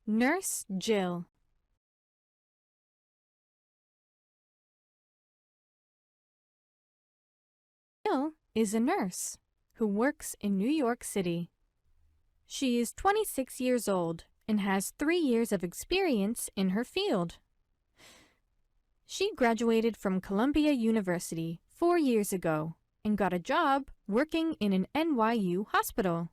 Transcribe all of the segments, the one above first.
Nurse Jill. Jill is a nurse who works in New York City. She is 26 years old and has 3 years of experience in her field. She graduated from Columbia University 4 years ago and got a job working in an NYU hospital.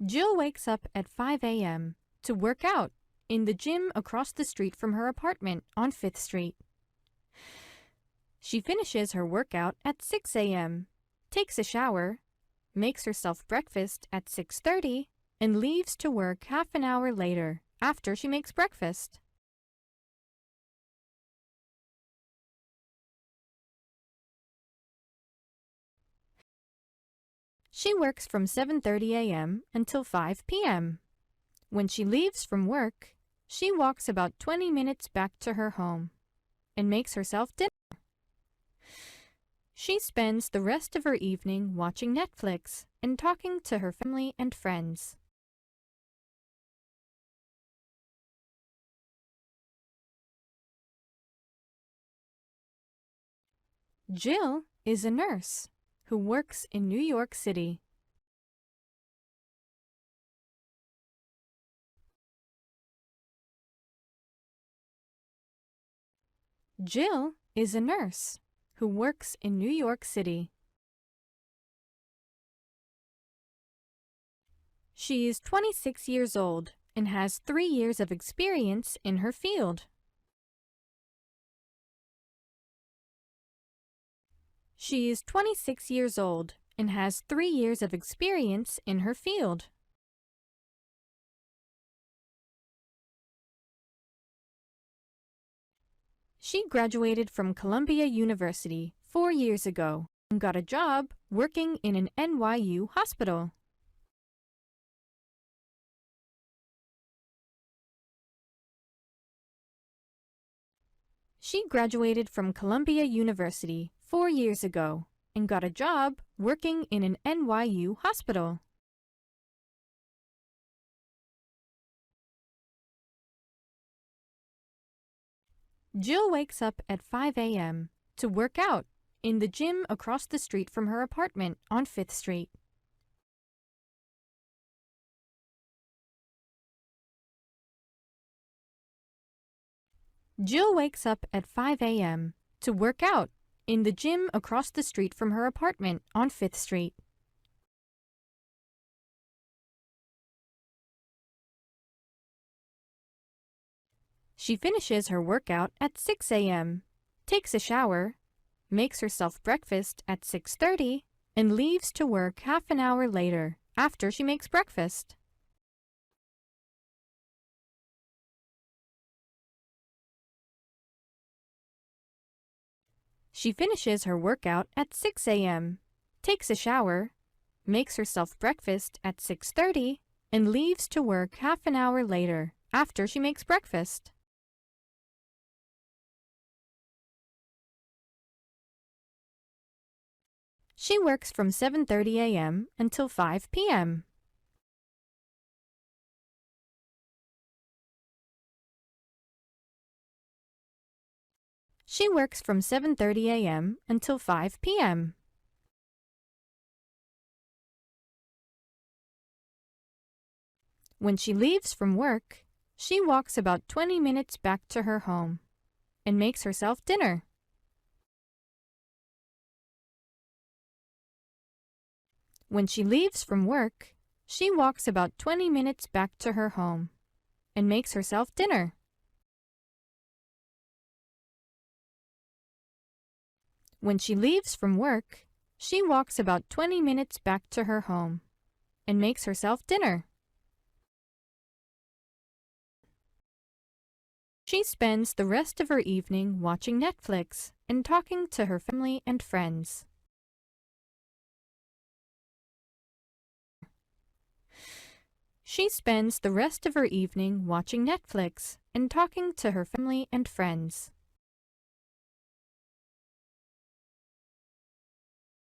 Jill wakes up at 5 a.m. to work out in the gym across the street from her apartment on 5th Street. She finishes her workout at 6 a.m., takes a shower, makes herself breakfast at 6:30, and leaves to work half an hour later after she makes breakfast. She works from 7:30 a.m. until 5 p.m. When she leaves from work, she walks about 20 minutes back to her home and makes herself dinner. She spends the rest of her evening watching Netflix and talking to her family and friends. Jill is a nurse who works in New York City. Jill is a nurse who works in New York City. She is 26 years old and has 3 years of experience in her field. She is 26 years old and has 3 years of experience in her field. She graduated from Columbia University 4 years ago and got a job working in an NYU hospital. She graduated from Columbia University 4 years ago and got a job working in an NYU hospital. Jill wakes up at 5 a.m. to work out in the gym across the street from her apartment on 5th Street. Jill wakes up at 5 a.m. to work out in the gym across the street from her apartment on 5th Street. She finishes her workout at 6 a.m., takes a shower, makes herself breakfast at 6:30, and leaves to work half an hour later after she makes breakfast. She finishes her workout at 6 a.m., takes a shower, makes herself breakfast at 6:30, and leaves to work half an hour later after she makes breakfast. She works from 7:30 a.m. until 5 p.m. She works from 7:30 a.m. until 5 p.m. When she leaves from work, she walks about 20 minutes back to her home and makes herself dinner. When she leaves from work, she walks about 20 minutes back to her home and makes herself dinner. When she leaves from work, she walks about 20 minutes back to her home and makes herself dinner. She spends the rest of her evening watching Netflix and talking to her family and friends. She spends the rest of her evening watching Netflix and talking to her family and friends.